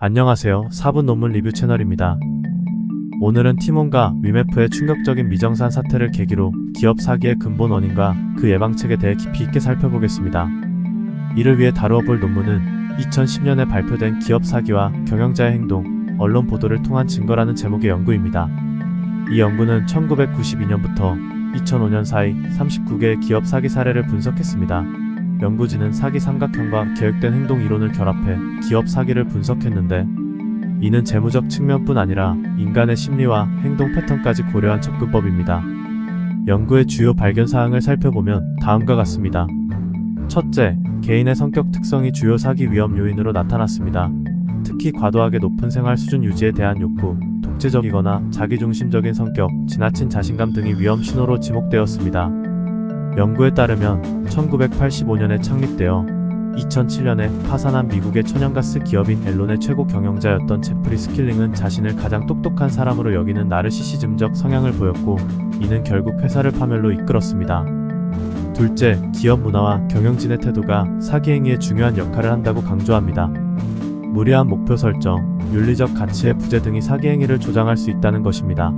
안녕하세요. 4분 논문 리뷰 채널입니다. 오늘은 팀원과 위메프의 충격적인 미정산 사태를 계기로 기업 사기의 근본 원인과 그 예방책에 대해 깊이 있게 살펴보겠습니다. 이를 위해 다루어 볼 논문은 2010년에 발표된 기업 사기와 경영자의 행동, 언론 보도를 통한 증거라는 제목의 연구입니다. 이 연구는 1992년부터 2005년 사이 39개의 기업 사기 사례를 분석했습니다. 연구진은 사기 삼각형과 계획된 행동 이론을 결합해 기업 사기를 분석했는데, 이는 재무적 측면뿐 아니라 인간의 심리와 행동 패턴까지 고려한 접근법입니다. 연구의 주요 발견사항을 살펴보면 다음과 같습니다. 첫째, 개인의 성격 특성이 주요 사기 위험 요인으로 나타났습니다. 특히 과도하게 높은 생활 수준 유지에 대한 욕구, 독재적이거나 자기중심적인 성격, 지나친 자신감 등이 위험 신호로 지목되었습니다. 연구에 따르면 1985년에 창립되어 2007년에 파산한 미국의 천연가스 기업인 앨론의 최고 경영자였던 제프리 스킬링은 자신을 가장 똑똑한 사람으로 여기는 나르시시즘적 성향을 보였고, 이는 결국 회사를 파멸로 이끌었습니다. 둘째, 기업 문화와 경영진의 태도가 사기 행위에 중요한 역할을 한다고 강조합니다. 무리한 목표 설정, 윤리적 가치의 부재 등이 사기 행위를 조장할 수 있다는 것입니다.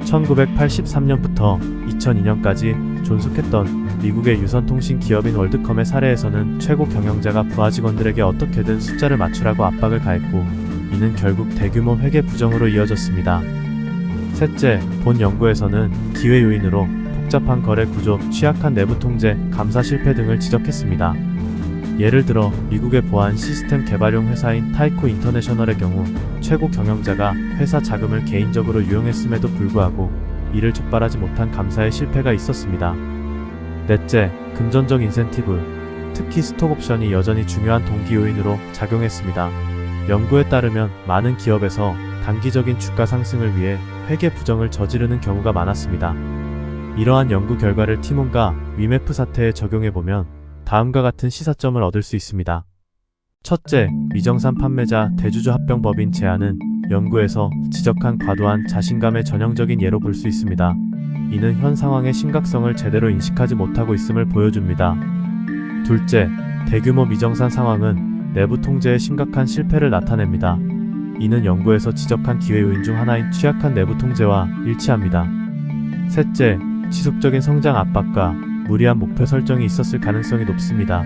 1983년부터 2002년까지 존속했던 미국의 유선통신 기업인 월드컴의 사례에서는 최고 경영자가 부하 직원들에게 어떻게든 숫자를 맞추라고 압박을 가했고, 이는 결국 대규모 회계 부정으로 이어졌습니다. 셋째, 본 연구에서는 기회 요인으로 복잡한 거래 구조, 취약한 내부 통제, 감사 실패 등을 지적했습니다. 예를 들어 미국의 보안 시스템 개발용 회사인 타이코 인터내셔널의 경우 최고 경영자가 회사 자금을 개인적으로 유용했음에도 불구하고 이를 적발하지 못한 감사에 실패가 있었습니다. 넷째, 금전적 인센티브, 특히 스톡옵션이 여전히 중요한 동기 요인으로 작용했습니다. 연구에 따르면 많은 기업에서 단기적인 주가 상승을 위해 회계 부정을 저지르는 경우가 많았습니다. 이러한 연구 결과를 팀원과 위메프 사태에 적용해보면 다음과 같은 시사점을 얻을 수 있습니다. 첫째, 미정산 판매자 대주주 합병법인 제안은 연구에서 지적한 과도한 자신감의 전형적인 예로 볼 수 있습니다. 이는 현 상황의 심각성을 제대로 인식하지 못하고 있음을 보여줍니다. 둘째, 대규모 미정산 상황은 내부 통제의 심각한 실패를 나타냅니다. 이는 연구에서 지적한 기회 요인 중 하나인 취약한 내부 통제와 일치합니다. 셋째, 지속적인 성장 압박과 무리한 목표 설정이 있었을 가능성이 높습니다.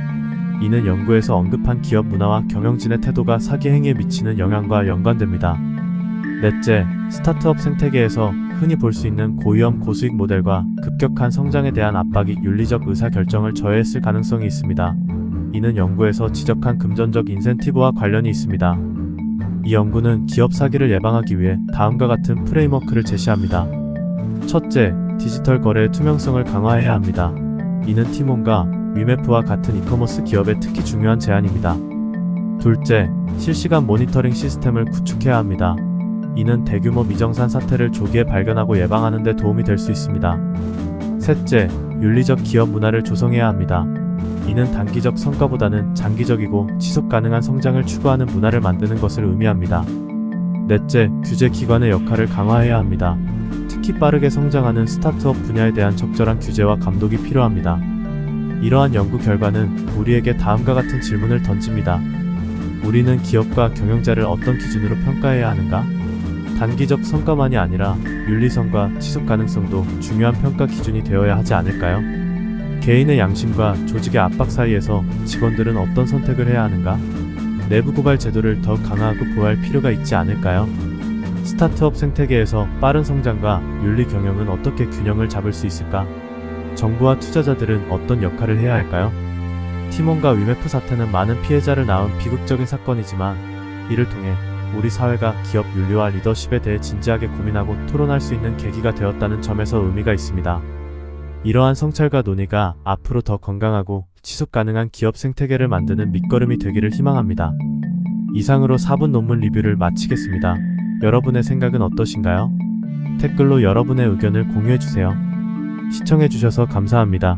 이는 연구에서 언급한 기업 문화와 경영진의 태도가 사기 행위에 미치는 영향과 연관됩니다. 넷째, 스타트업 생태계에서 흔히 볼 수 있는 고위험 고수익 모델과 급격한 성장에 대한 압박이 윤리적 의사결정을 저해했을 가능성이 있습니다. 이는 연구에서 지적한 금전적 인센티브와 관련이 있습니다. 이 연구는 기업 사기를 예방하기 위해 다음과 같은 프레임워크를 제시합니다. 첫째, 디지털 거래의 투명성을 강화해야 합니다. 이는 팀원과 위메프와 같은 이커머스 기업에 특히 중요한 제안입니다. 둘째, 실시간 모니터링 시스템을 구축해야 합니다. 이는 대규모 미정산 사태를 조기에 발견하고 예방하는 데 도움이 될 수 있습니다. 셋째, 윤리적 기업 문화를 조성해야 합니다. 이는 단기적 성과보다는 장기적이고 지속 가능한 성장을 추구하는 문화를 만드는 것을 의미합니다. 넷째, 규제 기관의 역할을 강화해야 합니다. 특히 빠르게 성장하는 스타트업 분야에 대한 적절한 규제와 감독이 필요합니다. 이러한 연구 결과는 우리에게 다음과 같은 질문을 던집니다. 우리는 기업과 경영자를 어떤 기준으로 평가해야 하는가? 단기적 성과만이 아니라 윤리성과 지속 가능성도 중요한 평가 기준이 되어야 하지 않을까요? 개인의 양심과 조직의 압박 사이에서 직원들은 어떤 선택을 해야 하는가? 내부 고발 제도를 더욱 강화하고 보호할 필요가 있지 않을까요? 스타트업 생태계에서 빠른 성장과 윤리 경영은 어떻게 균형을 잡을 수 있을까? 정부와 투자자들은 어떤 역할을 해야 할까요? 팀원과 위메프 사태는 많은 피해자를 낳은 비극적인 사건이지만, 이를 통해 우리 사회가 기업 윤리와 리더십에 대해 진지하게 고민하고 토론할 수 있는 계기가 되었다는 점에서 의미가 있습니다. 이러한 성찰과 논의가 앞으로 더 건강하고 지속 가능한 기업 생태계를 만드는 밑거름이 되기를 희망합니다. 이상으로 4분 논문 리뷰를 마치겠습니다. 여러분의 생각은 어떠신가요? 댓글로 여러분의 의견을 공유해주세요. 시청해주셔서 감사합니다.